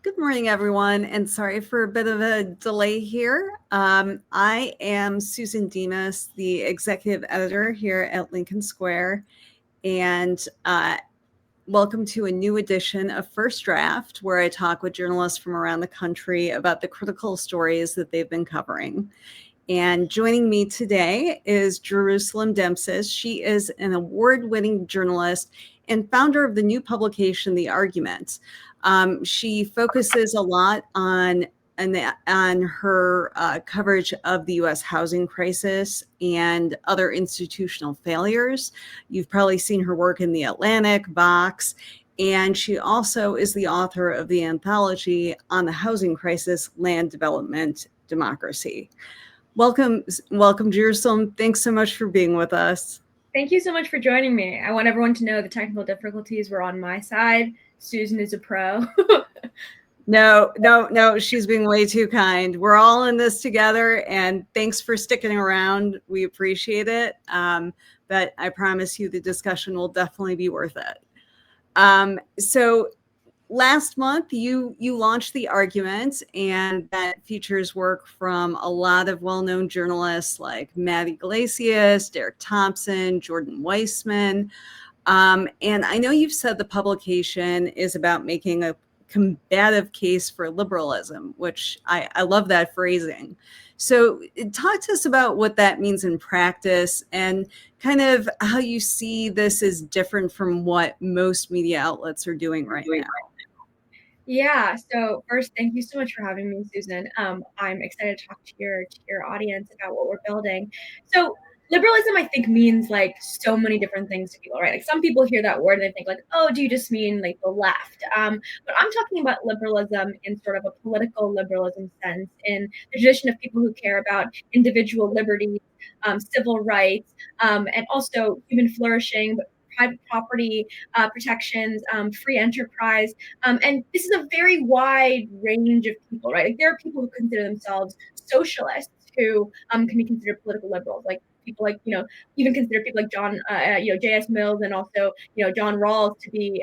Good morning, everyone, and sorry for a bit of a delay here. I am Susan Demas, the executive editor here at Lincoln Square, and welcome to a new edition of First Draft, where I talk with journalists from around the country about the critical stories that they've been covering. And joining me today is Jerusalem Demsas. She is an award-winning journalist and founder of the new publication, The Argument. She focuses a lot on her coverage of the U.S. housing crisis and other institutional failures. You've probably seen her work in The Atlantic, Vox, and she also is the author of the anthology on the housing crisis, Land Development, Democracy. Welcome, Jerusalem. Thanks so much for being with us. Thank you so much for joining me. I want everyone to know the technical difficulties were on my side. Susan is a pro. No, she's being way too kind. We're all in this together, and thanks for sticking around. We appreciate it. But I promise you the discussion will definitely be worth it. So last month, you launched The Argument, and that features work from a lot of well-known journalists like Matt Iglesias, Derek Thompson, Jordan Weissman. And I know you've said the publication is about making a combative case for liberalism, which I love that phrasing. So talk to us about what that means in practice and kind of how you see this as different from what most media outlets are doing right now. Yeah, so first, thank you so much for having me, Susan. I'm excited to talk to your audience about what we're building. So liberalism, I think, means like so many different things to people, right? Like some people hear that word and they think like, oh, do you just mean like the left? But I'm talking about liberalism in sort of a political liberalism sense, in the tradition of people who care about individual liberties, civil rights, and also human flourishing, but private property protections, free enterprise. And this is a very wide range of people, right? Like there are people who consider themselves socialists who can be considered political liberals, like people like, even consider people like J.S. Mills and also, John Rawls to be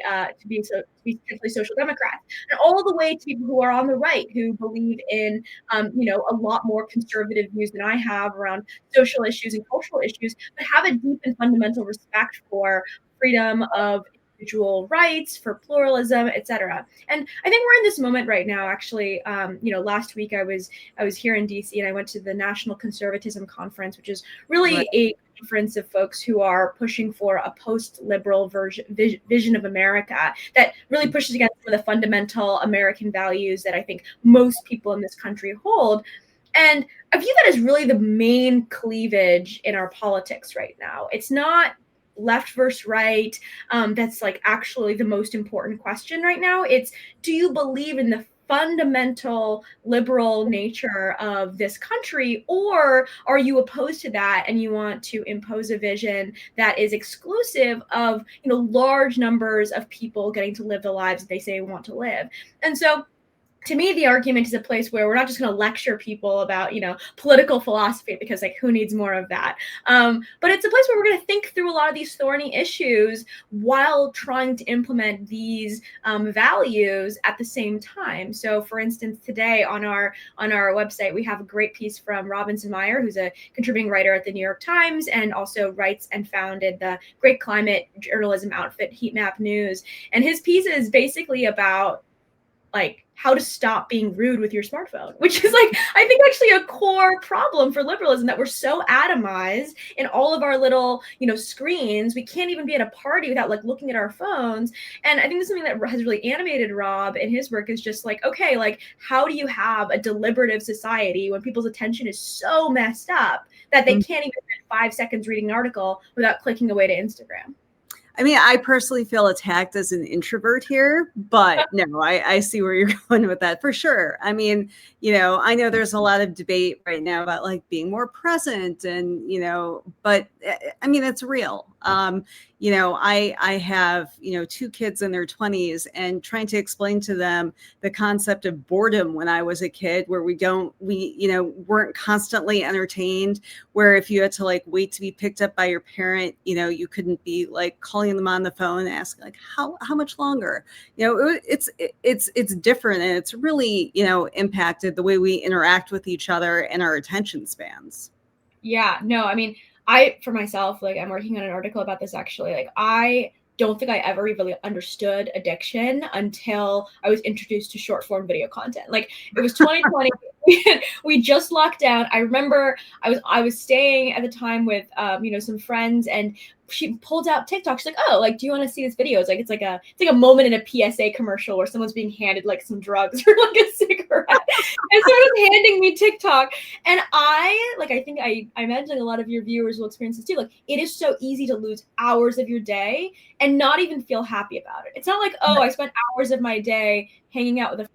potentially social democrats, and all the way to people who are on the right who believe in, a lot more conservative views than I have around social issues and cultural issues, but have a deep and fundamental respect for freedom of individual rights, for pluralism, etc. And I think we're in this moment right now. Actually, last week I was here in DC and I went to the National Conservatism Conference, which is really a conference of folks who are pushing for a post-liberal vision of America that really pushes against some of the fundamental American values that I think most people in this country hold. And I view that as really the main cleavage in our politics right now. It's not left versus right. That's like actually the most important question right now. It's, do you believe in the fundamental liberal nature of this country, or are you opposed to that and you want to impose a vision that is exclusive of, large numbers of people getting to live the lives that they say want to live? And so to me, the argument is a place where we're not just going to lecture people about, political philosophy, because like who needs more of that? But it's a place where we're going to think through a lot of these thorny issues while trying to implement these values at the same time. So, for instance, today on our website, we have a great piece from Robinson Meyer, who's a contributing writer at the New York Times and also writes and founded the great climate journalism outfit Heat Map News. And his piece is basically about like how to stop being rude with your smartphone, which is like, I think actually a core problem for liberalism, that we're so atomized in all of our little, screens. We can't even be at a party without like looking at our phones. And I think this is something that has really animated Rob in his work, is just like, okay, like how do you have a deliberative society when people's attention is so messed up that they can't even spend 5 seconds reading an article without clicking away to Instagram? I mean, I personally feel attacked as an introvert here, but no, I see where you're going with that for sure. I mean, I know there's a lot of debate right now about like being more present and, but I mean, it's real. I have, 2 kids in their 20s, and trying to explain to them the concept of boredom when I was a kid, where we weren't constantly entertained, where if you had to like wait to be picked up by your parent, you couldn't be like calling them on the phone and asking like, how much longer? It's different, and it's really, impacted the way we interact with each other and our attention spans. Yeah, no, I mean, for myself, like I'm working on an article about this actually. Like I don't think I ever really understood addiction until I was introduced to short form video content. Like it was 2020. We just locked down. I remember I was staying at the time with some friends, and she pulled out TikTok. She's like, "Oh, like, do you want to see this video?" It's like a moment in a PSA commercial where someone's being handed like some drugs or like a cigarette, and someone's handing me TikTok. And I think I imagine a lot of your viewers will experience this too. Like it is so easy to lose hours of your day and not even feel happy about it. It's not like, oh, I spent hours of my day hanging out with a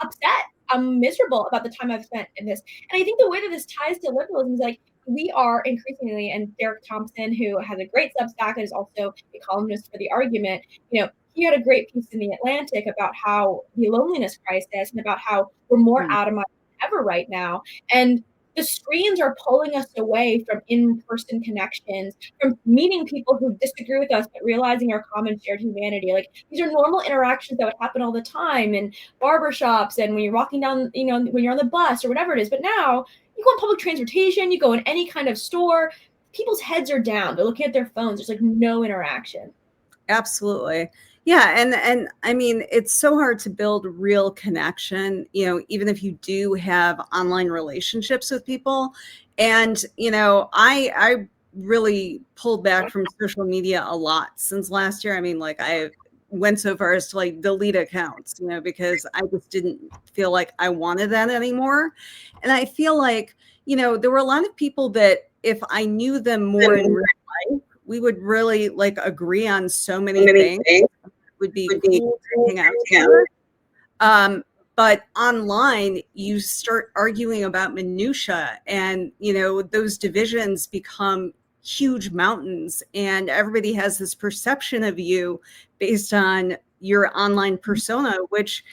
upset. I'm miserable about the time I've spent in this. And I think the way that this ties to liberalism is like we are increasingly, and Derek Thompson, who has a great Substack and is also a columnist for The Argument, he had a great piece in The Atlantic about how the loneliness crisis and about how we're more atomized than ever right now. And the screens are pulling us away from in-person connections, from meeting people who disagree with us, but realizing our common shared humanity. Like these are normal interactions that would happen all the time in barbershops and when you're walking down, when you're on the bus or whatever it is. But now you go on public transportation, you go in any kind of store, people's heads are down. They're looking at their phones. There's like no interaction. Absolutely. Yeah. And I mean, it's so hard to build real connection, even if you do have online relationships with people. And, I really pulled back from social media a lot since last year. I mean, like I went so far as to like delete accounts, because I just didn't feel like I wanted that anymore. And I feel like, there were a lot of people that if I knew them more in real life, we would really like agree on so many things. It would be cool to hang out together. But online, you start arguing about minutia, and those divisions become huge mountains, and everybody has this perception of you based on your online persona, which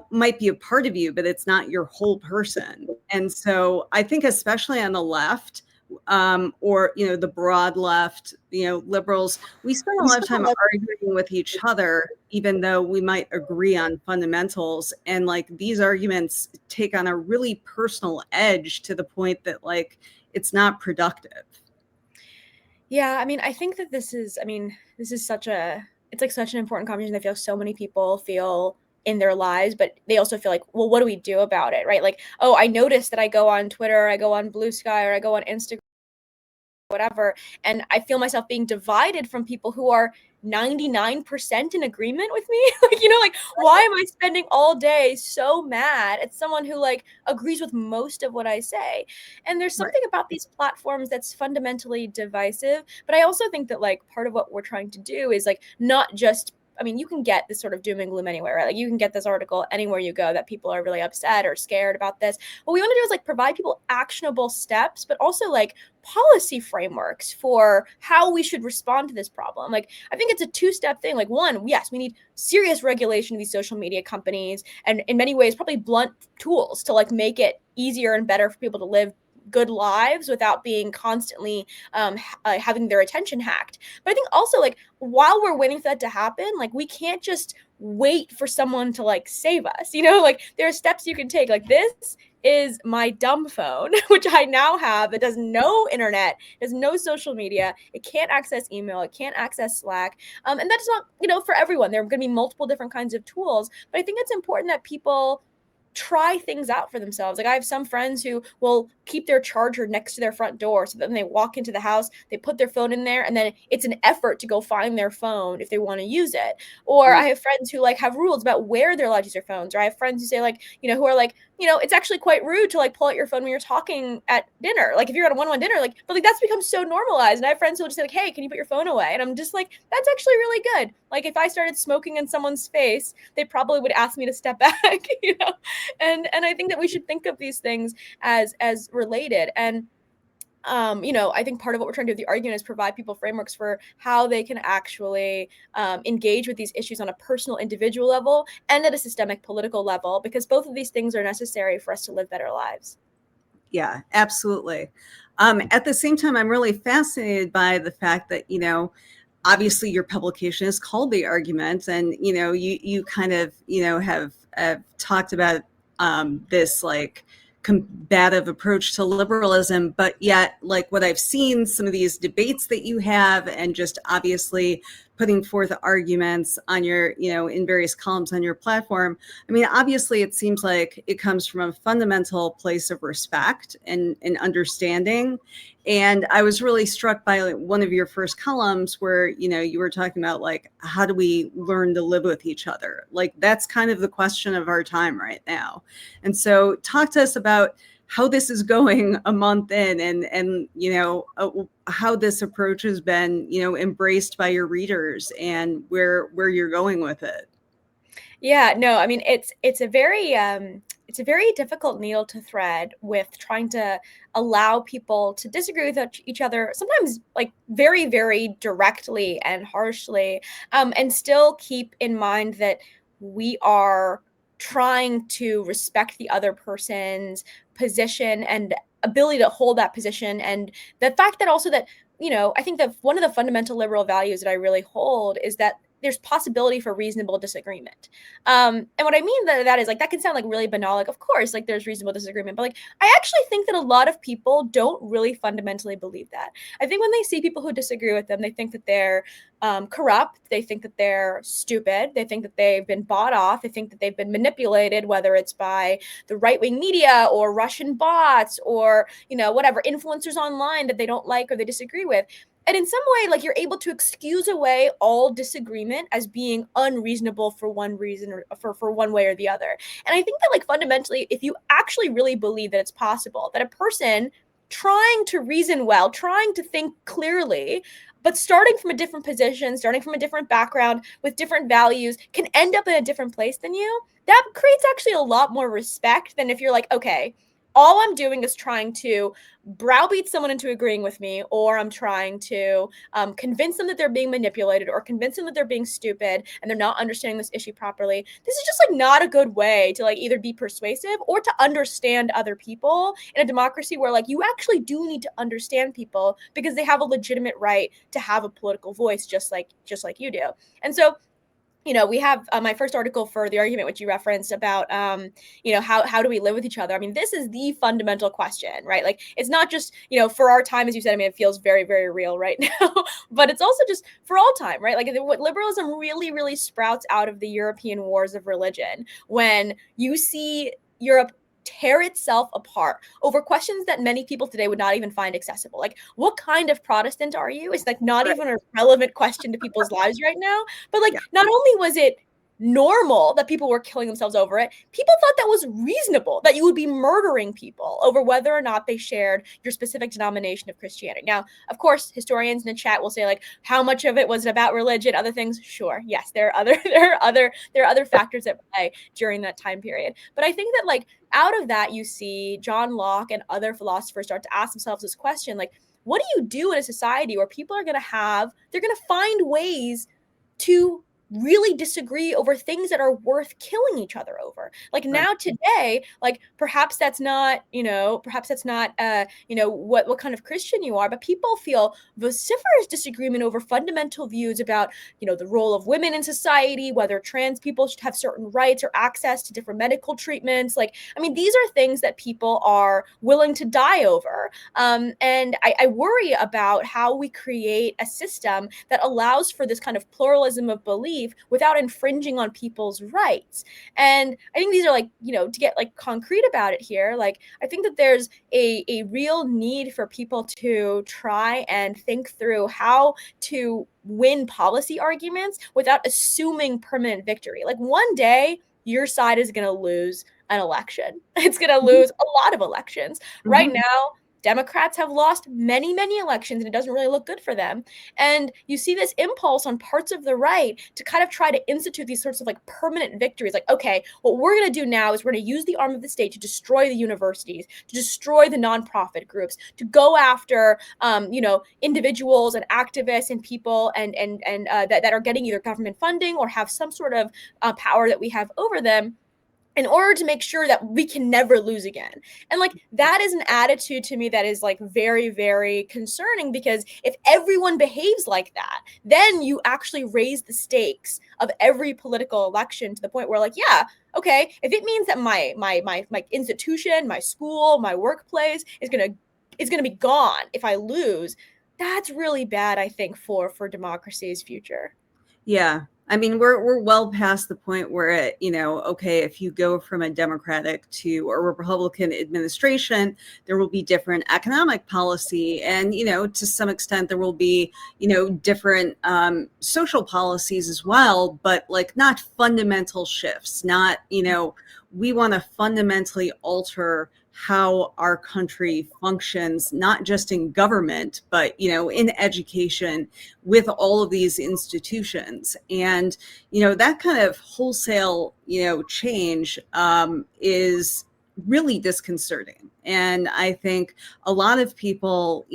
might be a part of you, but it's not your whole person. And so I think especially on the left, or the broad left, liberals, we spend a lot of time arguing with each other, even though we might agree on fundamentals. And like these arguments take on a really personal edge to the point that like it's not productive. Yeah, I mean, I think that this is such it's like such an important conversation. I feel so many people feel in their lives, but they also feel like, well, what do we do about it? Right? Like, oh, I noticed that I go on Twitter, I go on Blue Sky, or I go on Instagram, whatever, and I feel myself being divided from people who are 99% in agreement with me. Like, why am I spending all day so mad at someone who like agrees with most of what I say? And there's something about these platforms that's fundamentally divisive, but I also think that like part of what we're trying to do is like not just, I mean, you can get this sort of doom and gloom anywhere, right? Like you can get this article anywhere you go that people are really upset or scared about this. What we want to do is like provide people actionable steps, but also like policy frameworks for how we should respond to this problem. Like I think it's a two-step thing. Like one, yes, we need serious regulation of these social media companies, and in many ways probably blunt tools to like make it easier and better for people to live good lives without being constantly having their attention hacked. But I think also like while we're waiting for that to happen, like we can't just wait for someone to like save us, like there are steps you can take. Like this is my dumb phone, which I now have. It does no internet, it has no social media, it can't access email, it can't access Slack. And that's not, for everyone. There are going to be multiple different kinds of tools, but I think it's important that people try things out for themselves. Like I have some friends who will keep their charger next to their front door, so that when they walk into the house, they put their phone in there, and then it's an effort to go find their phone if they want to use it. Or I have friends who like have rules about where they're allowed to use their phones. Or I have friends who say like, who are like, it's actually quite rude to like pull out your phone when you're talking at dinner. Like if you're at a one-on-one dinner, like, but like that's become so normalized. And I have friends who will just say like, hey, can you put your phone away? And I'm just like, that's actually really good. Like if I started smoking in someone's face, they probably would ask me to step back, And I think that we should think of these things as related. And I think part of what we're trying to do with the argument is provide people frameworks for how they can actually engage with these issues on a personal, individual level and at a systemic political level, because both of these things are necessary for us to live better lives. Yeah, absolutely. At the same time, I'm really fascinated by the fact that, obviously your publication is called The Argument, and, you kind of, have talked about this like combative approach to liberalism, but yet like what I've seen, some of these debates that you have, and just obviously putting forth arguments on your, in various columns on your platform. I mean, obviously it seems like it comes from a fundamental place of respect and understanding. And I was really struck by one of your first columns where, you were talking about like, how do we learn to live with each other? Like, that's kind of the question of our time right now. And so talk to us about how this is going a month in, and how this approach has been, embraced by your readers, and where you're going with it. Yeah, no, I mean, it's a very difficult needle to thread, with trying to allow people to disagree with each other, sometimes like very, very directly and harshly, and still keep in mind that we are trying to respect the other person's position and ability to hold that position. And the fact that also that, I think that one of the fundamental liberal values that I really hold is that there's possibility for reasonable disagreement. And what I mean by that is, like, that can sound like really banal. Like, of course, like, there's reasonable disagreement, but like, I actually think that a lot of people don't really fundamentally believe that. I think when they see people who disagree with them, they think that they're corrupt. They think that they're stupid. They think that they've been bought off. They think that they've been manipulated, whether it's by the right-wing media or Russian bots or, whatever, influencers online that they don't like or they disagree with. And in some way, like, you're able to excuse away all disagreement as being unreasonable for one reason or for one way or the other. And I think that, like, fundamentally, if you actually really believe that it's possible that a person trying to reason well, trying to think clearly, but starting from a different position, starting from a different background with different values, can end up in a different place than you, that creates actually a lot more respect than if you're like, okay, all I'm doing is trying to browbeat someone into agreeing with me, or I'm trying to convince them that they're being manipulated, or convince them that they're being stupid and they're not understanding this issue properly. This is just like not a good way to like either be persuasive or to understand other people in a democracy where like you actually do need to understand people because they have a legitimate right to have a political voice just like you do. And so we have my first article for The Argument, which you referenced, about, how do we live with each other? I mean, this is the fundamental question, right? Like, it's not just, for our time, as you said, I mean, it feels very, very real right now, but it's also just for all time, right? Like, what liberalism really, really sprouts out of the European wars of religion, when you see Europe tear itself apart over questions that many people today would not even find accessible. Like, what kind of Protestant are you? It's like not even a relevant question to people's lives right now. But like, not only was it normal that people were killing themselves over it, people thought that was reasonable, that you would be murdering people over whether or not they shared your specific denomination of Christianity. Now, of course, historians in the chat will say like, how much of it was about religion, other things? Sure, yes, there are other factors at play during that time period. But I think that like out of that, you see John Locke and other philosophers start to ask themselves this question, like, what do you do in a society where people are going to find ways to really disagree over things that are worth killing each other over? Like, now today, like, perhaps that's not what kind of Christian you are, but people feel vociferous disagreement over fundamental views about, the role of women in society, whether trans people should have certain rights or access to different medical treatments. Like, I mean, these are things that people are willing to die over. And I worry about how we create a system that allows for this kind of pluralism of belief without infringing on people's rights. And I think these are like, to get like concrete about it here, like, I think that there's a real need for people to try and think through how to win policy arguments without assuming permanent victory. Like, one day your side is going to lose an election. It's going to lose a lot of elections. Right now, Democrats have lost many, many elections, and it doesn't really look good for them. And you see this impulse on parts of the right to kind of try to institute these sorts of like permanent victories. Like, okay, what we're going to do now is we're going to use the arm of the state to destroy the universities, to destroy the nonprofit groups, to go after, individuals and activists and people that are getting either government funding or have some sort of power that we have over them, in order to make sure that we can never lose again. And like, that is an attitude to me that is like very, very concerning, because if everyone behaves like that, then you actually raise the stakes of every political election to the point where, like, yeah, okay, if it means that my institution, my school, my workplace is gonna be gone if I lose, that's really bad, I think, for democracy's future. Yeah. I mean, we're well past the point where okay, if you go from a Democratic to a Republican administration, there will be different economic policy, and to some extent there will be different social policies as well, but like not fundamental shifts. Not we want to fundamentally alter how our country functions, not just in government, but in education, with all of these institutions. And that kind of wholesale change is really disconcerting. And I think a lot of people,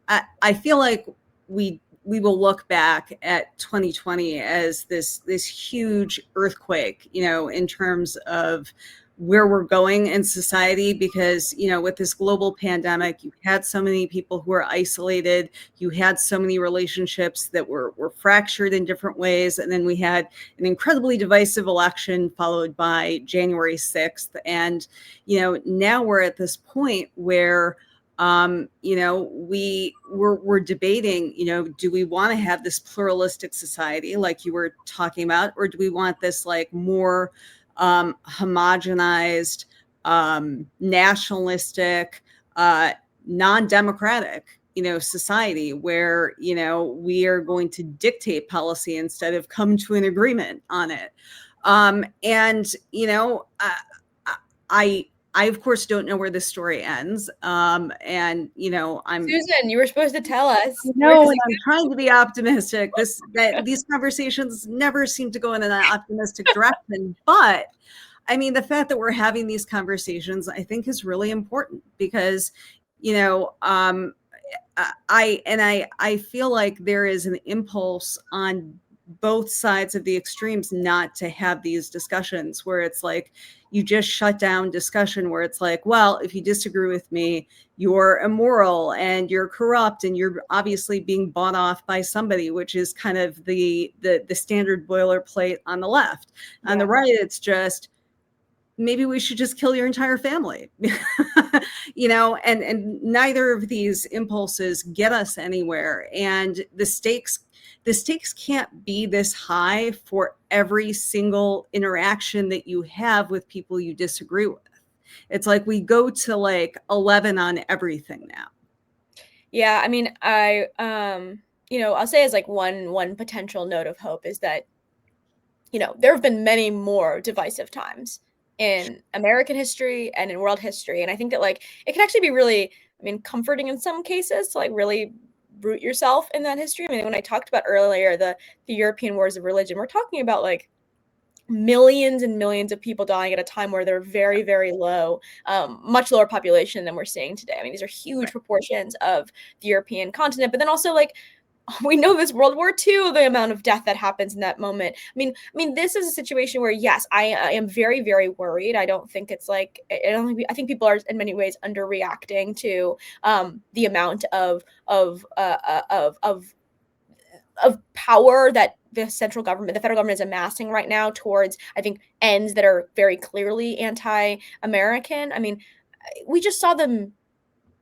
I feel like we will look back at 2020 as this huge earthquake, in terms of where we're going in society, because with this global pandemic, you had so many people who were isolated, you had so many relationships that were fractured in different ways, and then we had an incredibly divisive election followed by January 6th. And now we're at this point where we're debating, do we want to have this pluralistic society like you were talking about, or do we want this like more homogenized, nationalistic, non-democratic, society where, we are going to dictate policy instead of come to an agreement on it. I of course don't know where this story ends. I'm Susan, you were supposed to tell us. No, and I'm trying to be optimistic. These conversations never seem to go in an optimistic direction. But I mean, the fact that we're having these conversations, I think, is really important, because I feel like there is an impulse on both sides of the extremes not to have these discussions, where it's like you just shut down discussion, where it's like, well, if you disagree with me, you're immoral and you're corrupt and you're obviously being bought off by somebody, which is kind of the standard boilerplate on the left. Yeah. On the right, it's just, maybe we should just kill your entire family. And neither of these impulses get us anywhere. And the stakes can't be this high for every single interaction that you have with people you disagree with. It's like we go to like 11 on everything now. Yeah, I mean, I'll say as like one potential note of hope is that, there have been many more divisive times in American history and in world history. And I think that like it can actually be really, comforting in some cases to like really root yourself in that history. I mean, when I talked about earlier the European wars of religion, we're talking about like millions and millions of people dying at a time where they're very, very low, much lower population than we're seeing today. I mean, these are huge proportions of the European continent, but then also like we know this World War II, the amount of death that happens in that moment. I mean, this is a situation where, yes, I am very, very worried. I don't think it's like, I think people are in many ways underreacting to the amount of power that the federal government is amassing right now towards, I think, ends that are very clearly anti-American. I mean, we just saw them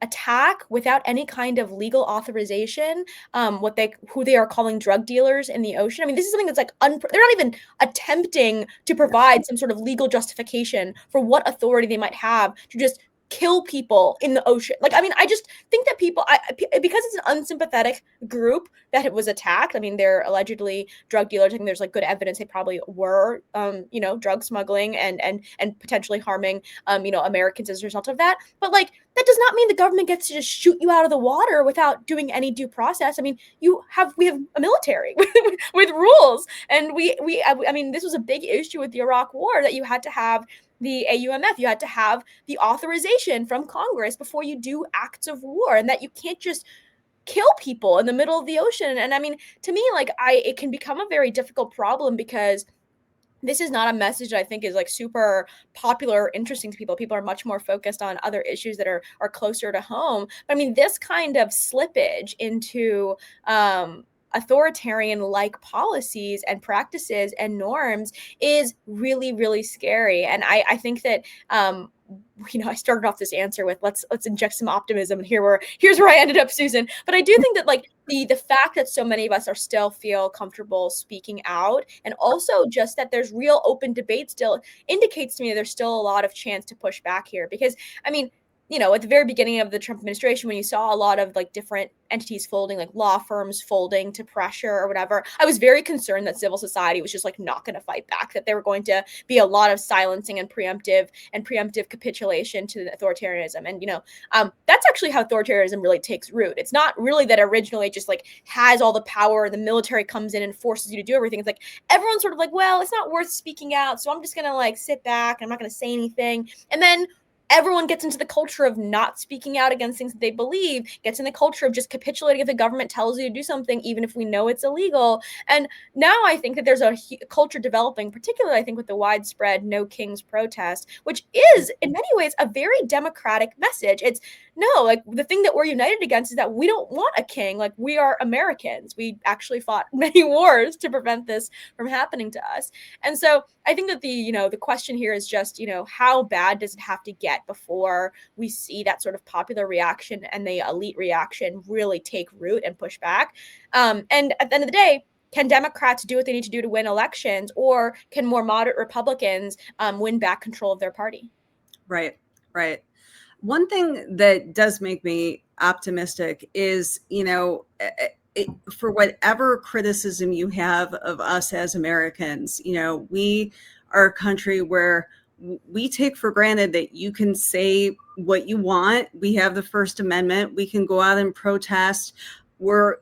attack without any kind of legal authorization who they are calling drug dealers in the ocean. I mean, this is something that's like they're not even attempting to provide some sort of legal justification for what authority they might have to just kill people in the ocean. Like, I mean, I just think that people, because it's an unsympathetic group that it was attacked. I mean, they're allegedly drug dealers. I think there's like good evidence they probably were, drug smuggling and potentially harming, Americans as a result of that. But like, that does not mean the government gets to just shoot you out of the water without doing any due process. I mean, we have a military with rules, and I mean, this was a big issue with the Iraq War, that you had to have the AUMF, you had to have the authorization from Congress before you do acts of war, and that you can't just kill people in the middle of the ocean. And I mean, to me, like, it can become a very difficult problem, because this is not a message that I think is like super popular or interesting to people. People are much more focused on other issues that are closer to home. But I mean, this kind of slippage into authoritarian-like policies and practices and norms is really, really scary. And I think that I started off this answer with let's inject some optimism, and here's where I ended up, Susan. But I do think that like the fact that so many of us are still feel comfortable speaking out, and also just that there's real open debate still, indicates to me that there's still a lot of chance to push back here. Because I mean, at the very beginning of the Trump administration, when you saw a lot of like different entities folding, like law firms folding to pressure or whatever, I was very concerned that civil society was just like not going to fight back, that there were going to be a lot of silencing and preemptive capitulation to authoritarianism. And that's actually how authoritarianism really takes root. It's not really that originally it just like has all the power, the military comes in and forces you to do everything. It's like everyone's sort of like, well, it's not worth speaking out, so I'm just going to like sit back and I'm not going to say anything. And then everyone gets into the culture of not speaking out against things that they believe, gets in the culture of just capitulating if the government tells you to do something, even if we know it's illegal. And now I think that there's a culture developing, particularly I think with the widespread No Kings protest, which is in many ways a very democratic message. It's no, like the thing that we're united against is that we don't want a king. Like, we are Americans. We actually fought many wars to prevent this from happening to us. And so I think that the question here is just, how bad does it have to get before we see that sort of popular reaction and the elite reaction really take root and push back? And at the end of the day, can Democrats do what they need to do to win elections, or can more moderate Republicans win back control of their party? Right. One thing that does make me optimistic is, for whatever criticism you have of us as Americans, we are a country where we take for granted that you can say what you want. We have the First Amendment. We can go out and protest. We're,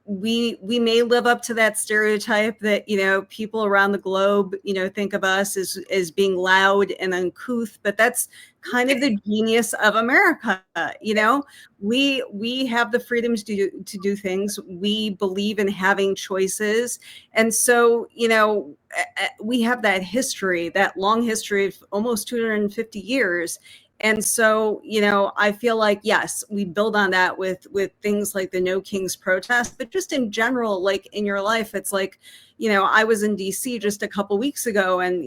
we may live up to that stereotype that, people around the globe, think of us as being loud and uncouth, but that's kind of the genius of America. We have the freedoms to do things. We believe in having choices. And so, we have that history, that long history of almost 250 years. And so, I feel like, yes, we build on that with things like the No Kings protest, but just in general, like in your life, it's like, I was in DC just a couple weeks ago, and,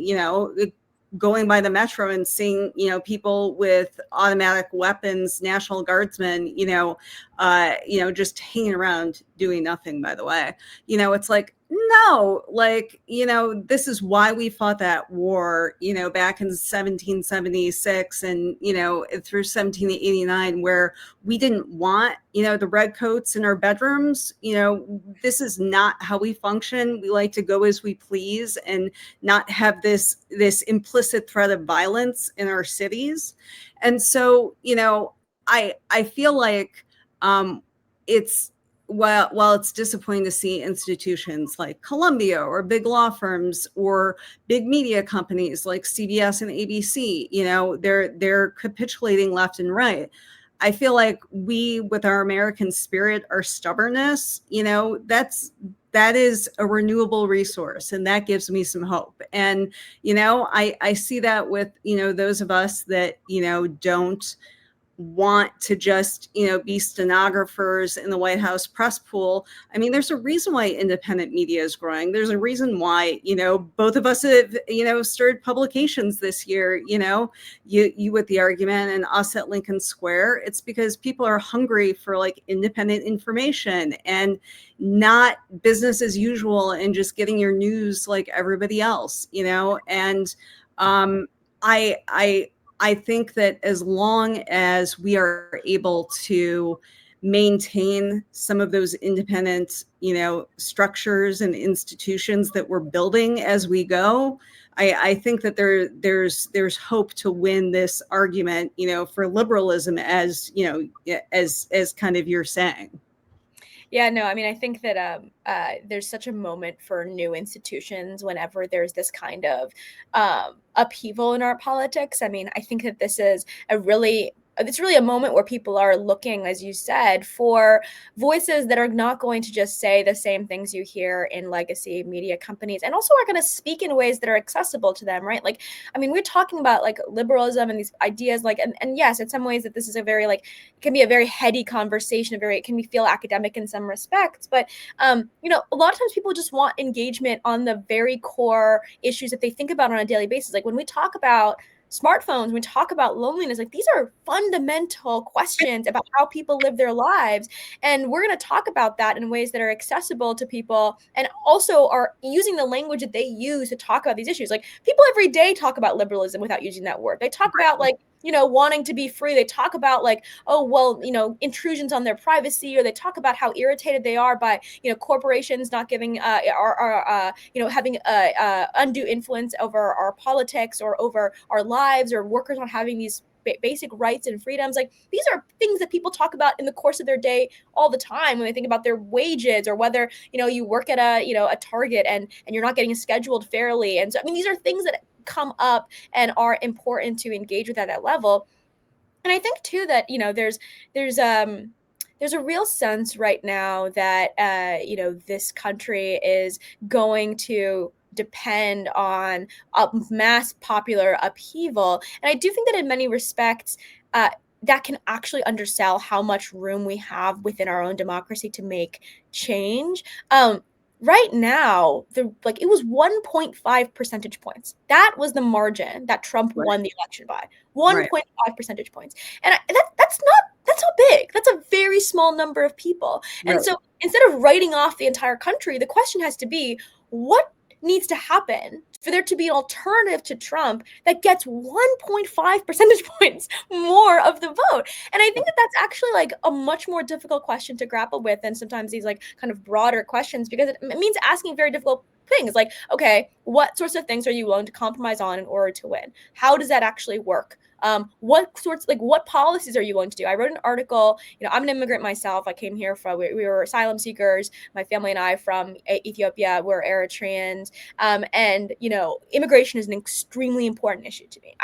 going by the metro and seeing, people with automatic weapons, National Guardsmen, just hanging around doing nothing, by the way. It's like, no, like, this is why we fought that war, back in 1776 and, through 1789, where we didn't want, the redcoats in our bedrooms. This is not how we function. We like to go as we please and not have this implicit threat of violence in our cities. And so, I feel like it's, while it's disappointing to see institutions like Columbia or big law firms or big media companies like CBS and ABC, they're capitulating left and right. I feel like we, with our American spirit, our stubbornness, that is a renewable resource, and that gives me some hope. And, I see that with, those of us that, don't want to just, be stenographers in the White House press pool. I mean, there's a reason why independent media is growing. There's a reason why, both of us have, started publications this year, you with the argument and us at Lincoln Square. It's because people are hungry for like independent information and not business as usual and just getting your news like everybody else, and I I think that as long as we are able to maintain some of those independent, structures and institutions that we're building as we go, I think that there's hope to win this argument, for liberalism, as as kind of you're saying. Yeah, no, I mean, I think that there's such a moment for new institutions whenever there's this kind of upheaval in our politics. I mean, I think that this is it's really a moment where people are looking, as you said, for voices that are not going to just say the same things you hear in legacy media companies, and also are going to speak in ways that are accessible to them, right? Like, I mean, we're talking about like liberalism and these ideas, like, and yes, in some ways that this is a very like, it can be a very heady conversation, it can feel academic in some respects, but a lot of times people just want engagement on the very core issues that they think about on a daily basis. Like when we talk about smartphones, when we talk about loneliness, like these are fundamental questions about how people live their lives. And we're going to talk about that in ways that are accessible to people, and also are using the language that they use to talk about these issues. Like people every day talk about liberalism without using that word. They talk about like, wanting to be free. They talk about like, oh, well, intrusions on their privacy, or they talk about how irritated they are by, corporations not giving, having undue influence over our politics or over our lives, or workers not having these basic rights and freedoms. Like these are things that people talk about in the course of their day all the time when they think about their wages, or whether, you work at a Target and you're not getting scheduled fairly. And so, I mean, these are things that come up and are important to engage with at that level. And I think too that there's a real sense right now that this country is going to depend on a mass popular upheaval. And I do think that in many respects that can actually undersell how much room we have within our own democracy to make change. Right now, it was 1.5 percentage points. That was the margin that Trump won the election by. 1.5 percentage points. And that's not big. That's a very small number of people. And so instead of writing off the entire country, the question has to be, what needs to happen for there to be an alternative to Trump that gets 1.5 percentage points more of the vote? And I think that that's actually like a much more difficult question to grapple with than sometimes these like kind of broader questions, because it means asking very difficult things like, okay, what sorts of things are you willing to compromise on in order to win? How does that actually work? What policies are you willing to do? I wrote an article, I'm an immigrant myself. I came here we were asylum seekers, my family and I, from Ethiopia. We're Eritreans. And immigration is an extremely important issue to me.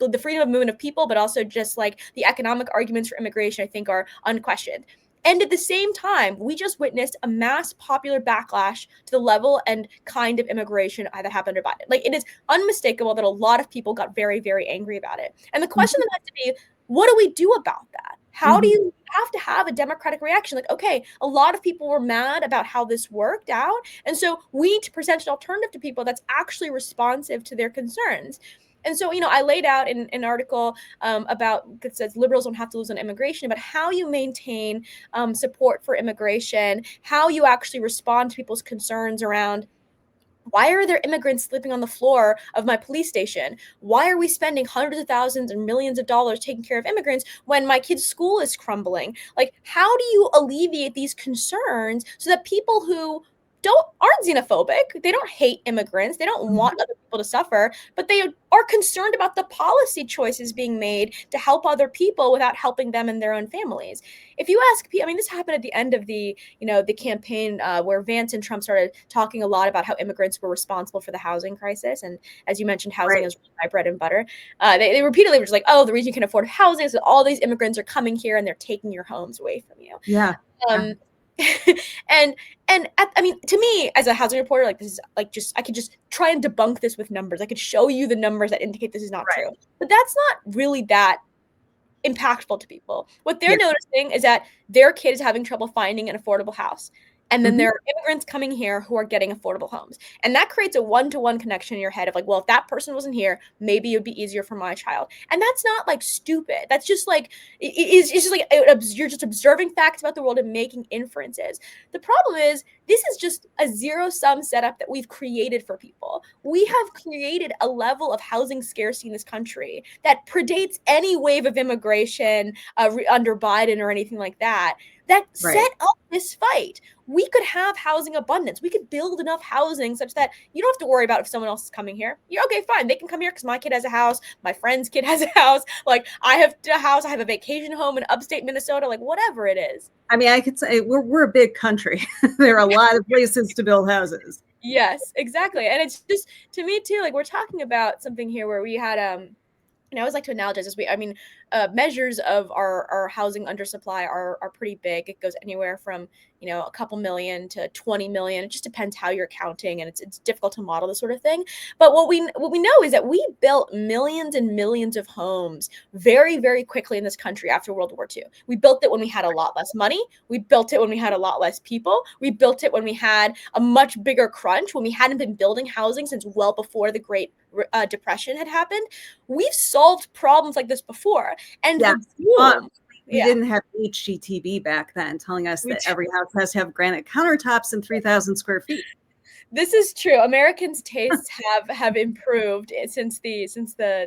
The freedom of movement of people, but also just like the economic arguments for immigration, I think are unquestioned. And at the same time, we just witnessed a mass popular backlash to the level and kind of immigration that happened about it. Like, it is unmistakable that a lot of people got very, very angry about it. And the question then has to be, what do we do about that? How do you have to have a democratic reaction? Like, okay, a lot of people were mad about how this worked out. And so we need to present an alternative to people that's actually responsive to their concerns. And so, I laid out in an article about that says liberals don't have to lose on immigration, but how you maintain support for immigration, how you actually respond to people's concerns around, why are there immigrants sleeping on the floor of my police station? Why are we spending hundreds of thousands and millions of dollars taking care of immigrants when my kid's school is crumbling? Like, how do you alleviate these concerns so that people who aren't xenophobic, they don't hate immigrants, they don't want other people to suffer, but they are concerned about the policy choices being made to help other people without helping them and their own families? If you ask people, I mean, this happened at the end of the campaign where Vance and Trump started talking a lot about how immigrants were responsible for the housing crisis. And as you mentioned, housing is my bread and butter. They repeatedly were just like, oh, the reason you can afford housing is that all these immigrants are coming here and they're taking your homes away from you. Yeah. I mean, to me, as a housing reporter, like, this is like, I could just try and debunk this with numbers. I could show you the numbers that indicate this is not true, but that's not really that impactful to people. What they're noticing is that their kid is having trouble finding an affordable house. And then there are immigrants coming here who are getting affordable homes. And that creates a one-to-one connection in your head of like, well, if that person wasn't here, maybe it would be easier for my child. And that's not like stupid. That's just like, it's just like, you're just observing facts about the world and making inferences. The problem is, this is just a zero-sum setup that we've created for people. We have created a level of housing scarcity in this country that predates any wave of immigration under Biden or anything like that, that set up this fight. We could have housing abundance. We could build enough housing such that you don't have to worry about if someone else is coming here. You're okay, fine. They can come here because my kid has a house. My friend's kid has a house. Like, I have a house. I have a vacation home in upstate Minnesota. Like, whatever it is. I mean, I could say we're a big country. There are a lot of places to build houses. Yes, exactly. And it's just, to me too, like, we're talking about something here where we had and I always like to analogize this. Measures of our housing undersupply are pretty big. It goes anywhere from, a couple million to 20 million. It just depends how you're counting, and it's difficult to model this sort of thing. But what we know is that we built millions and millions of homes very, very quickly in this country after World War II. We built it when we had a lot less money. We built it when we had a lot less people. We built it when we had a much bigger crunch, when we hadn't been building housing since well before the Great Depression had happened. We've solved problems like this before. And we didn't have HGTV back then telling us that every house has to have granite countertops and 3,000 square feet. This is true. Americans' tastes have improved since the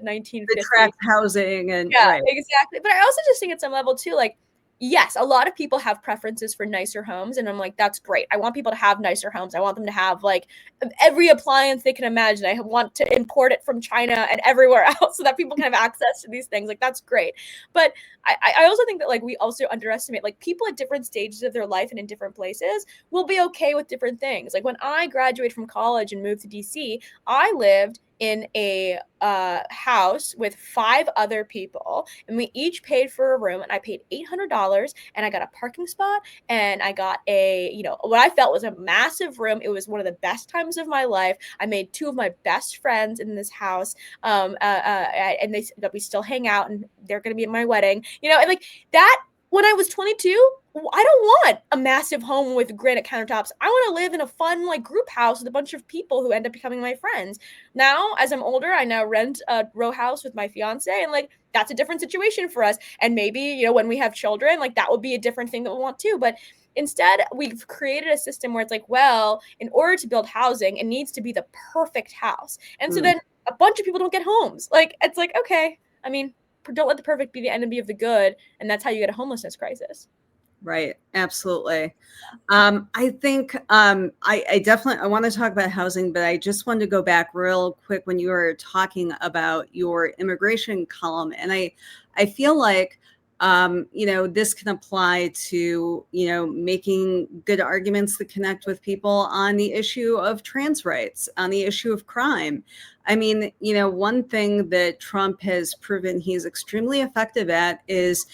1950s. The tract housing and exactly. But I also just think at some level too, like, yes, a lot of people have preferences for nicer homes, and I'm like, that's great. I want people to have nicer homes. I want them to have like every appliance they can imagine. I want to import it from China and everywhere else so that people can have access to these things. Like, that's great. But I also think that, like, we also underestimate, like, people at different stages of their life and in different places will be okay with different things. Like, when I graduated from college and moved to DC, I lived in a house with 5 other people, and we each paid for a room, and I paid $800, and I got a parking spot, and I got what I felt was a massive room. It was one of the best times of my life. I made 2 of my best friends in this house, and we still hang out, and they're going to be at my wedding, and like that. When I was 22, I don't want a massive home with granite countertops. I want to live in a fun, like, group house with a bunch of people who end up becoming my friends. Now, as I'm older, I now rent a row house with my fiance, and like, that's a different situation for us. And maybe, when we have children, like, that would be a different thing that we want too. But instead, we've created a system where it's like, well, in order to build housing, it needs to be the perfect house. And so then a bunch of people don't get homes. Like, it's like, okay, I mean, don't let the perfect be the enemy of the good, and that's how you get a homelessness crisis. Right. Absolutely. I think I definitely want to talk about housing, but I just wanted to go back real quick when you were talking about your immigration column, and I feel like this can apply to making good arguments that connect with people on the issue of trans rights, on the issue of crime. I mean, one thing that Trump has proven he's extremely effective at is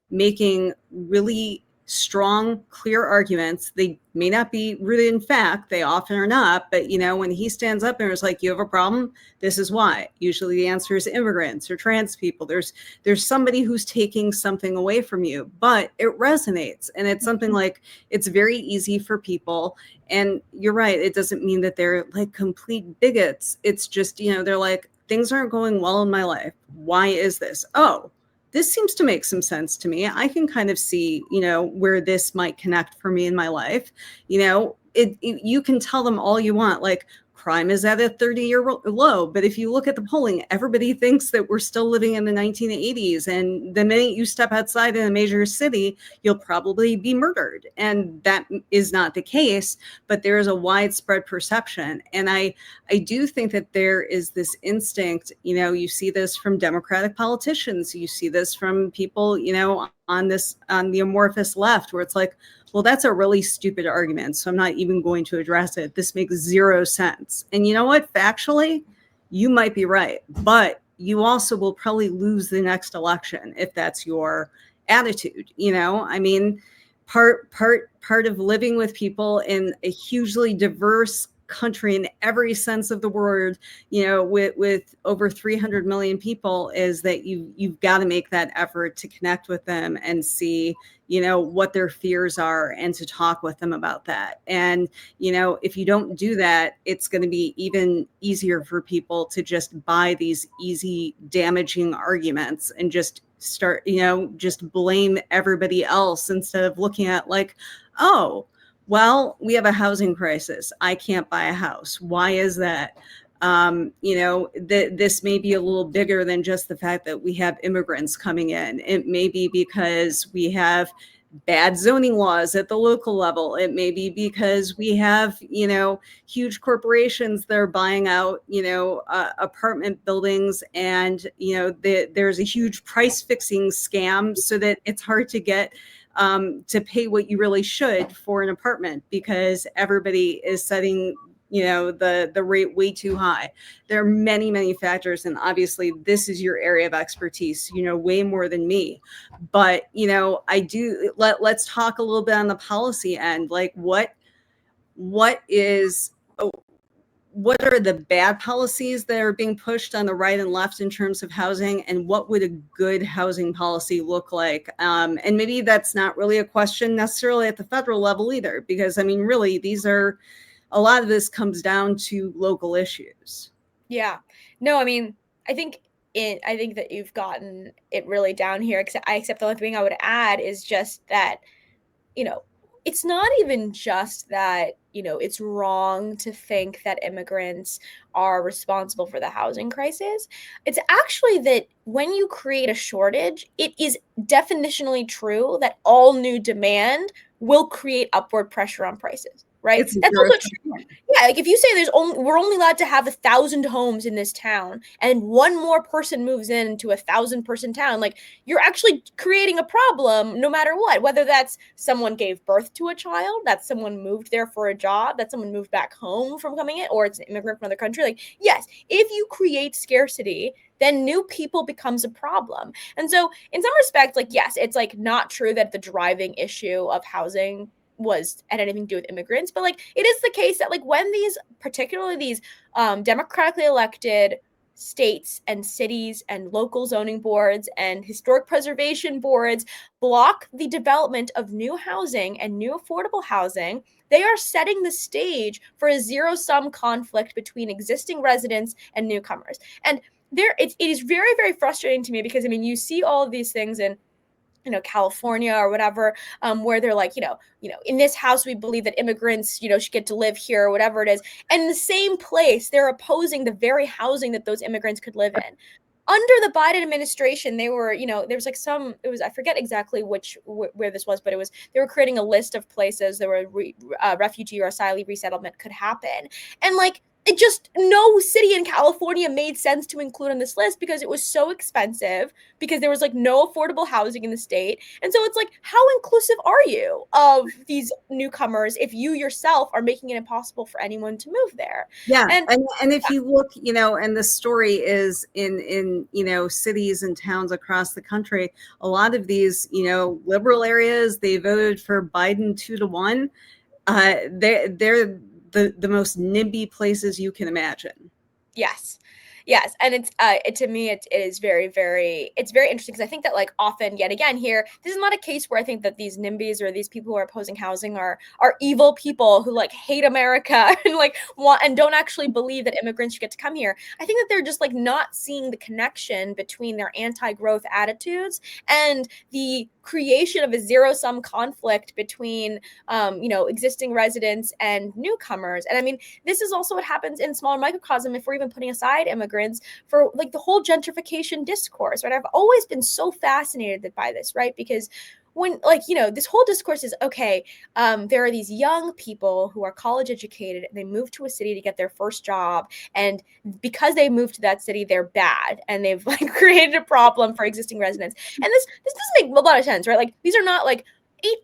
making really strong, clear arguments. They may not be rooted in fact, they often are not, but when he stands up and is like, you have a problem, this is why. Usually the answer is immigrants or trans people. There's somebody who's taking something away from you, but it resonates, and it's something like, it's very easy for people. And you're right, it doesn't mean that they're like complete bigots. It's just, they're like, things aren't going well in my life. Why is this? Oh, this seems to make some sense to me. I can kind of see, where this might connect for me in my life. You can tell them all you want, like, crime is at a 30-year low. But if you look at the polling, everybody thinks that we're still living in the 1980s. And the minute you step outside in a major city, you'll probably be murdered. And that is not the case, but there is a widespread perception. And I do think that there is this instinct, you see this from Democratic politicians, you see this from people, on the amorphous left, where it's like, well, that's a really stupid argument, so I'm not even going to address it. This makes zero sense. And you know what? Factually, you might be right, but you also will probably lose the next election if that's your attitude. I mean, part of living with people in a hugely diverse country in every sense of the word, with over 300 million people, is that you've got to make that effort to connect with them and see, what their fears are, and to talk with them about that. And, if you don't do that, it's going to be even easier for people to just buy these easy, damaging arguments and just start, just blame everybody else, instead of looking at like, oh, well, we have a housing crisis. I can't buy a house. Why is that? This may be a little bigger than just the fact that we have immigrants coming in. It may be because we have bad zoning laws at the local level. It may be because we have, huge corporations that are buying out, apartment buildings, and, there's a huge price fixing scam so that it's hard to get to pay what you really should for an apartment, because everybody is setting the rate way too high. There are many, many factors, and obviously this is your area of expertise, way more than me. But let's talk a little bit on the policy end. Like, what are the bad policies that are being pushed on the right and left in terms of housing, and what would a good housing policy look like? And maybe that's not really a question necessarily at the federal level either, because really, a lot of this comes down to local issues. Yeah. No, I think that you've gotten it really down here. Except the only thing I would add is just that, it's not even just that, it's wrong to think that immigrants are responsible for the housing crisis. It's actually that when you create a shortage, it is definitionally true that all new demand will create upward pressure on prices. Right? That's also true. Yeah, like if you say we're only allowed to have 1,000 homes in this town, and one more person moves into a 1,000-person town, like you're actually creating a problem no matter what. Whether that's someone gave birth to a child, that someone moved there for a job, that someone moved back home from coming in, or it's an immigrant from another country. Like, yes, if you create scarcity, then new people becomes a problem. And so in some respects, like, yes, it's like not true that the driving issue of housing had anything to do with immigrants, but like it is the case that like when particularly these democratically elected states and cities and local zoning boards and historic preservation boards block the development of new housing and new affordable housing, they are setting the stage for a zero-sum conflict between existing residents and newcomers. And it is very, very frustrating to me, because you see all of these things in California or whatever, where they're like, in this house, we believe that immigrants, should get to live here, or whatever it is. And in the same place, they're opposing the very housing that those immigrants could live in. Under the Biden administration, they were, there was like I forget exactly where this was, but they were creating a list of places where refugee or asylee resettlement could happen. And like, it just, no city in California made sense to include on this list, because it was so expensive, because there was like no affordable housing in the state. And so it's like, how inclusive are you of these newcomers if you yourself are making it impossible for anyone to move there? Yeah. And if you look, and the story is in cities and towns across the country, a lot of these, liberal areas, they voted for Biden 2-1. They're the most NIMBY places you can imagine. Yes. And it's to me it is very, very, it's very interesting, because I think that like often, yet again, here, this is not a case where I think that these NIMBYs or these people who are opposing housing are evil people who like hate America and like want and don't actually believe that immigrants should get to come here. I think that they're just like not seeing the connection between their anti-growth attitudes and the creation of a zero-sum conflict between existing residents and newcomers. And this is also what happens in smaller microcosm, if we're even putting aside immigrants, for like the whole gentrification discourse, right? I've always been so fascinated by this, right? Because when this whole discourse is okay, there are these young people who are college educated, and they move to a city to get their first job, and because they moved to that city, they're bad, and they've like created a problem for existing residents. And this doesn't make a lot of sense, right? Like, these are not like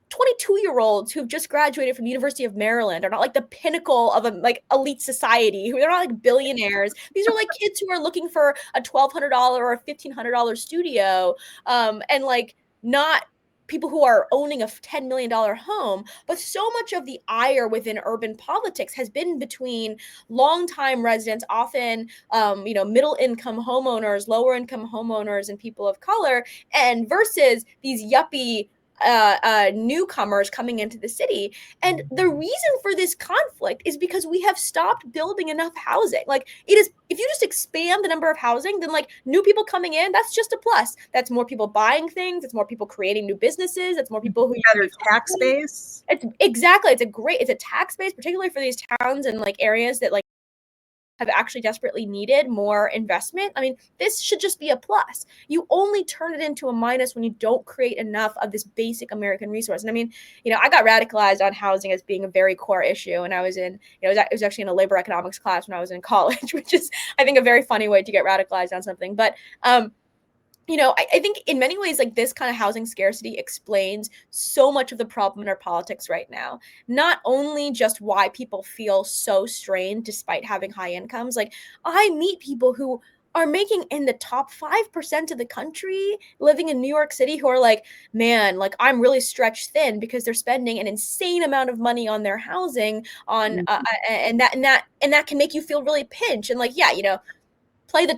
22-year-olds who've just graduated from the University of Maryland, are not like the pinnacle of a like elite society, who they're not like billionaires. These are like kids who are looking for a $1,200 or a $1,500 studio, and like not people who are owning a $10 million home, but so much of the ire within urban politics has been between longtime residents, often middle income homeowners, lower income homeowners, and people of color, and versus these yuppie newcomers coming into the city. And the reason for this conflict is because we have stopped building enough housing. Like, it is, if you just expand the number of housing, then like new people coming in, that's just a plus. That's more people buying things. It's more people creating new businesses. It's more people who better tax base. It's exactly. It's a tax base, particularly for these towns and like areas that like have actually desperately needed more investment. I mean, this should just be a plus. You only turn it into a minus when you don't create enough of this basic American resource. And I mean, I got radicalized on housing as being a very core issue. And I was in, it was actually in a labor economics class when I was in college, which is, I think, a very funny way to get radicalized on something. But I think in many ways, like, this kind of housing scarcity explains so much of the problem in our politics right now. Not only just why people feel so strained despite having high incomes. Like, I meet people who are making in the top 5% of the country living in New York City who are like, man, like, I'm really stretched thin because they're spending an insane amount of money on their housing on and that can make you feel really pinched. And like, yeah, play the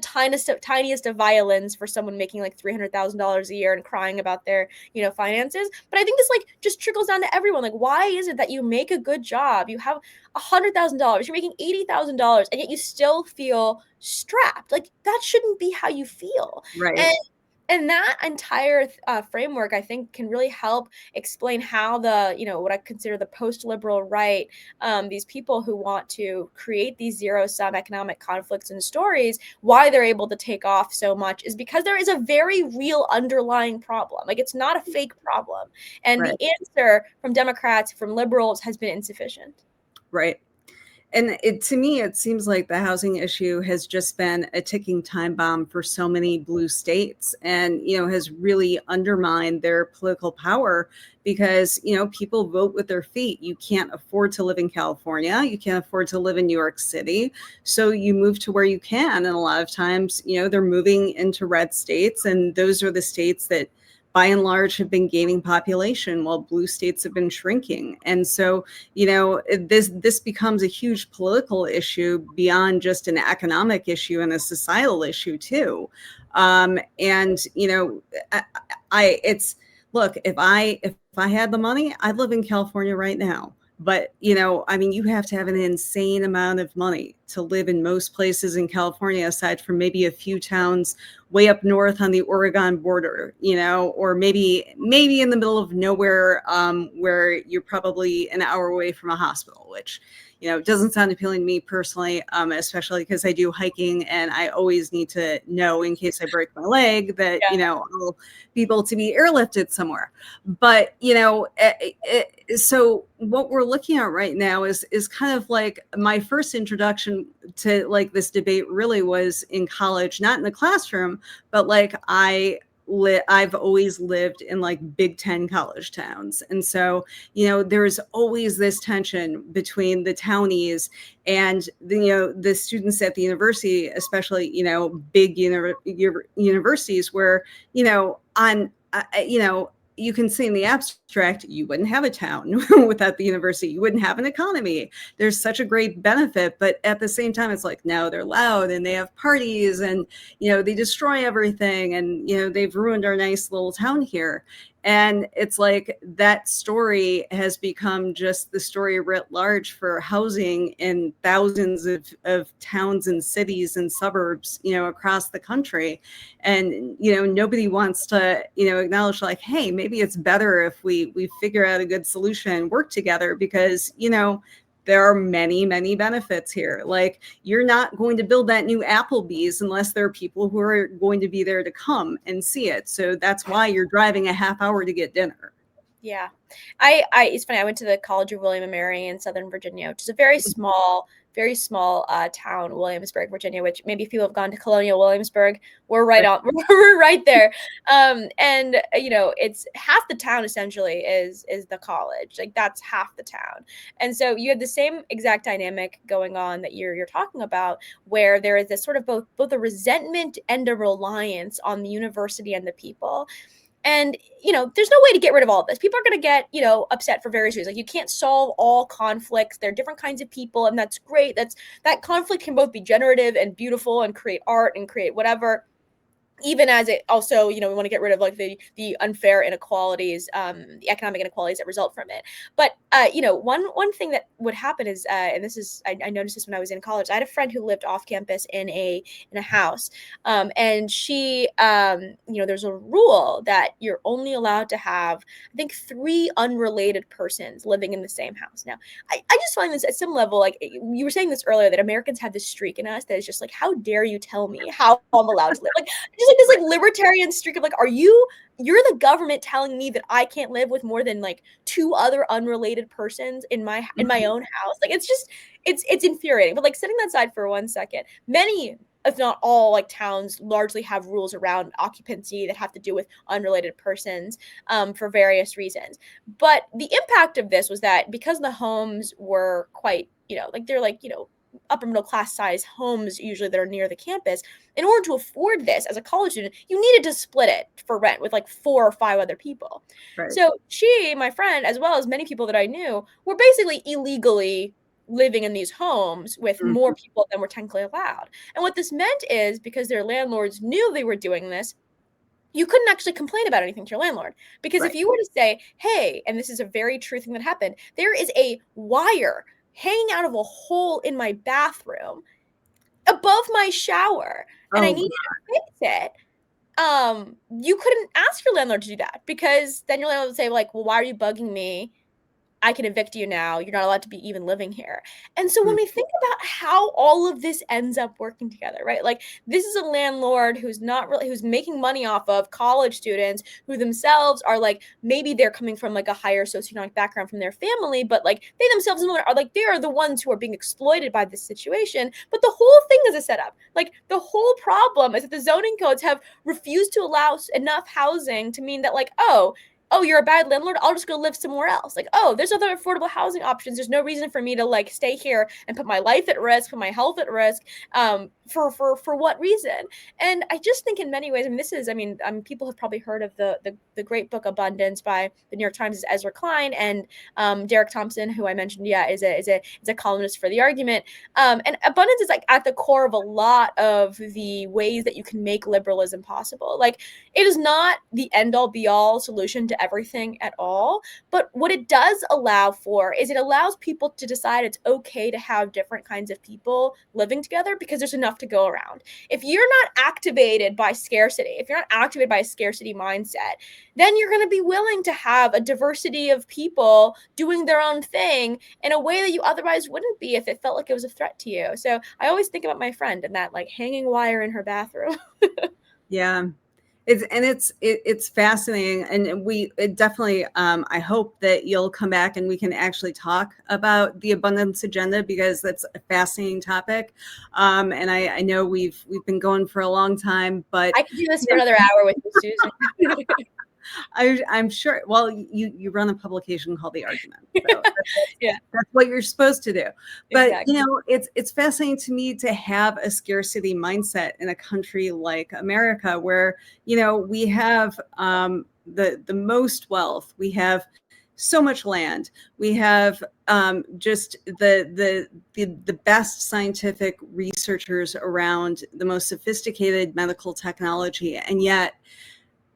tiniest of violins for someone making like $300,000 a year and crying about their, finances. But I think this like just trickles down to everyone. Like, why is it that you make a good job, you have $100,000, you're making $80,000, and yet you still feel strapped? Like, that shouldn't be how you feel. Right. And that entire framework, I think, can really help explain how the, what I consider the post-liberal right, these people who want to create these zero-sum economic conflicts and stories, why they're able to take off so much is because there is a very real underlying problem. Like, it's not a fake problem. And Right. the answer from Democrats, from liberals, has been insufficient. Right. And to me, it seems like the housing issue has just been a ticking time bomb for so many blue states and, has really undermined their political power because, people vote with their feet. You can't afford to live in California. You can't afford to live in New York City. So you move to where you can. And a lot of times, they're moving into red states. And those are the states that by and large have been gaining population while blue states have been shrinking. And so, this becomes a huge political issue beyond just an economic issue and a societal issue too. Look, if I had the money, I'd live in California right now. But, you have to have an insane amount of money to live in most places in California, aside from maybe a few towns way up north on the Oregon border, or maybe in the middle of nowhere, where you're probably an hour away from a hospital, which, doesn't sound appealing to me personally, especially because I do hiking and I always need to know in case I break my leg that, I'll be able to be airlifted somewhere. But, so what we're looking at right now is kind of like my first introduction to like this debate really was in college, not in the classroom, but like I've always lived in like Big Ten college towns. And so, there's always this tension between the townies and the students at the university, especially, big universities where, you can say in the abstract, you wouldn't have a town without the university. You wouldn't have an economy. There's such a great benefit. But at the same time, it's like, no, they're loud and they have parties and, they destroy everything. And, they've ruined our nice little town here. And it's like that story has become just the story writ large for housing in thousands of towns and cities and suburbs, across the country. And, nobody wants to, acknowledge like, hey, maybe it's better if we figure out a good solution and work together because, there are many, many benefits here. Like, you're not going to build that new Applebee's unless there are people who are going to be there to come and see it. So that's why you're driving a half hour to get dinner. Yeah. It's funny. I went to the College of William and Mary in Southern Virginia, which is a very small town, Williamsburg, Virginia, which maybe if people have gone to Colonial Williamsburg, we're we're right there. It's half the town essentially is the college. Like, that's half the town. And so you have the same exact dynamic going on that you're talking about, where there is this sort of both a resentment and a reliance on the university and the people. And, there's no way to get rid of all of this. People are going to get, upset for various reasons. Like, you can't solve all conflicts. There are different kinds of people, and that's great. That conflict can both be generative and beautiful and create art and create whatever, even as it also, we want to get rid of like the unfair inequalities, the economic inequalities that result from it. But one thing that would happen is, and this is I noticed this when I was in college. I had a friend who lived off campus in a house, and she, there's a rule that you're only allowed to have, I think, 3 unrelated persons living in the same house. Now, I just find this at some level, like you were saying this earlier, that Americans have this streak in us that is just like, how dare you tell me how I'm allowed to live? Like, just like this like libertarian streak of like, you're the government telling me that I can't live with more than like 2 other unrelated persons in my own house. Like, it's just it's infuriating. But like, setting that aside for 1 second, many, if not all, like towns largely have rules around occupancy that have to do with unrelated persons, for various reasons. But the impact of this was that because the homes were quite, like they're like, upper middle class size homes usually that are near the campus, in order to afford this as a college student, you needed to split it for rent with like 4 or 5 other people. Right. So she, my friend, as well as many people that I knew, were basically illegally living in these homes with more people than were technically allowed. And what this meant is, because their landlords knew they were doing this, you couldn't actually complain about anything to your landlord. Because if you were to say, hey, and this is a very true thing that happened, there is a wire hanging out of a hole in my bathroom above my shower, and I need to fix it, you couldn't ask your landlord to do that, because then your landlord would say like, well, why are you bugging me? I can evict you now. You're not allowed to be even living here. And so when we think about how all of this ends up working together, right? Like, this is a landlord who's making money off of college students who themselves are like, maybe they're coming from like a higher socioeconomic background from their family, but like they themselves are like, they are the ones who are being exploited by this situation. But the whole thing is a setup. Like, the whole problem is that the zoning codes have refused to allow enough housing to mean that like, oh, you're a bad landlord, I'll just go live somewhere else. Like, oh, there's other affordable housing options. There's no reason for me to like stay here and put my life at risk, put my health at risk, for what reason? And I just think in many ways, people have probably heard of the great book Abundance by the New York Times' Ezra Klein, and Derek Thompson, who I mentioned, is a columnist for The Argument. And abundance is like at the core of a lot of the ways that you can make liberalism possible. Like, it is not the end all be all solution to everything at all, but what it does allow for is it allows people to decide it's okay to have different kinds of people living together, because there's enough to go around. If you're not activated by scarcity, if you're not activated by a scarcity mindset, then you're going to be willing to have a diversity of people doing their own thing in a way that you otherwise wouldn't be if it felt like it was a threat to you. So I always think about my friend and that like hanging wire in her bathroom. Yeah. It's fascinating, and it definitely, I hope that you'll come back and we can actually talk about the abundance agenda, because that's a fascinating topic. And I know we've been going for a long time, but I could do this for another hour with you, Susan. I'm sure. Well, you run a publication called The Argument, so yeah, that's what you're supposed to do. But exactly. It's fascinating to me to have a scarcity mindset in a country like America, where we have the most wealth, we have so much land, we have just the best scientific researchers around, the most sophisticated medical technology, and yet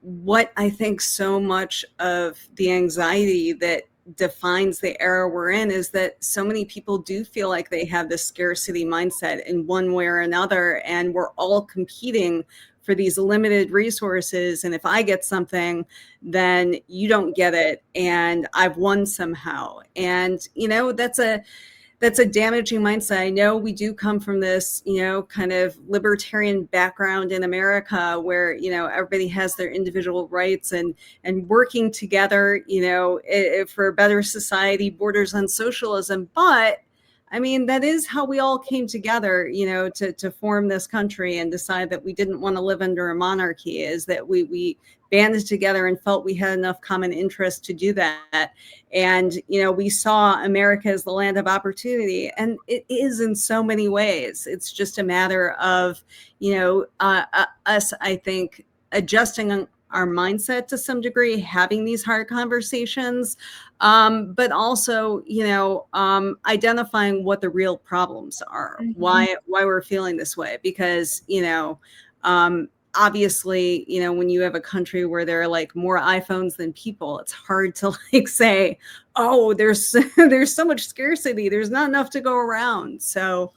what I think so much of the anxiety that defines the era we're in is that so many people do feel like they have this scarcity mindset in one way or another, and we're all competing for these limited resources. And if I get something, then you don't get it, and I've won somehow. And that's a damaging mindset. I know we do come from this, kind of libertarian background in America, where, everybody has their individual rights, and working together, for a better society borders on socialism. But I mean, that is how we all came together, to form this country and decide that we didn't want to live under a monarchy, is that we banded together and felt we had enough common interest to do that. And, we saw America as the land of opportunity, and it is in so many ways. It's just a matter of, us, I think, adjusting our mindset to some degree, having these hard conversations, but also, identifying what the real problems are, why we're feeling this way, because, obviously, when you have a country where there are like more iPhones than people, it's hard to like say, oh, there's there's so much scarcity, there's not enough to go around. So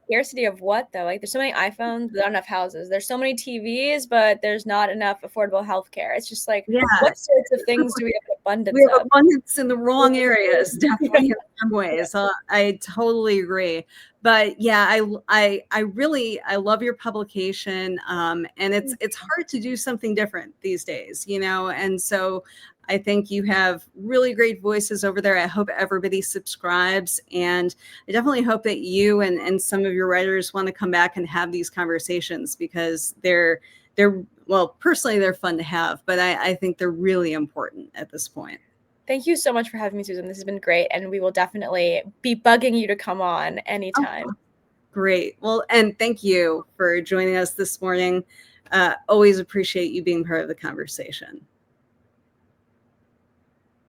Scarcity of what though? Like there's so many iPhones, but not enough houses. There's so many TVs, but there's not enough affordable healthcare. It's just like, what sorts of things do we have abundance we have of? abundance in the wrong areas, definitely in some ways. I totally agree. But yeah, I love your publication. And it's hard to do something different these days, and so I think you have really great voices over there. I hope everybody subscribes, and I definitely hope that you and some of your writers want to come back and have these conversations, because they're well, personally, they're fun to have, but I think they're really important at this point. Thank you so much for having me, Susan. This has been great, and we will definitely be bugging you to come on anytime. Oh, great. Well, and thank you for joining us this morning. Always appreciate you being part of the conversation.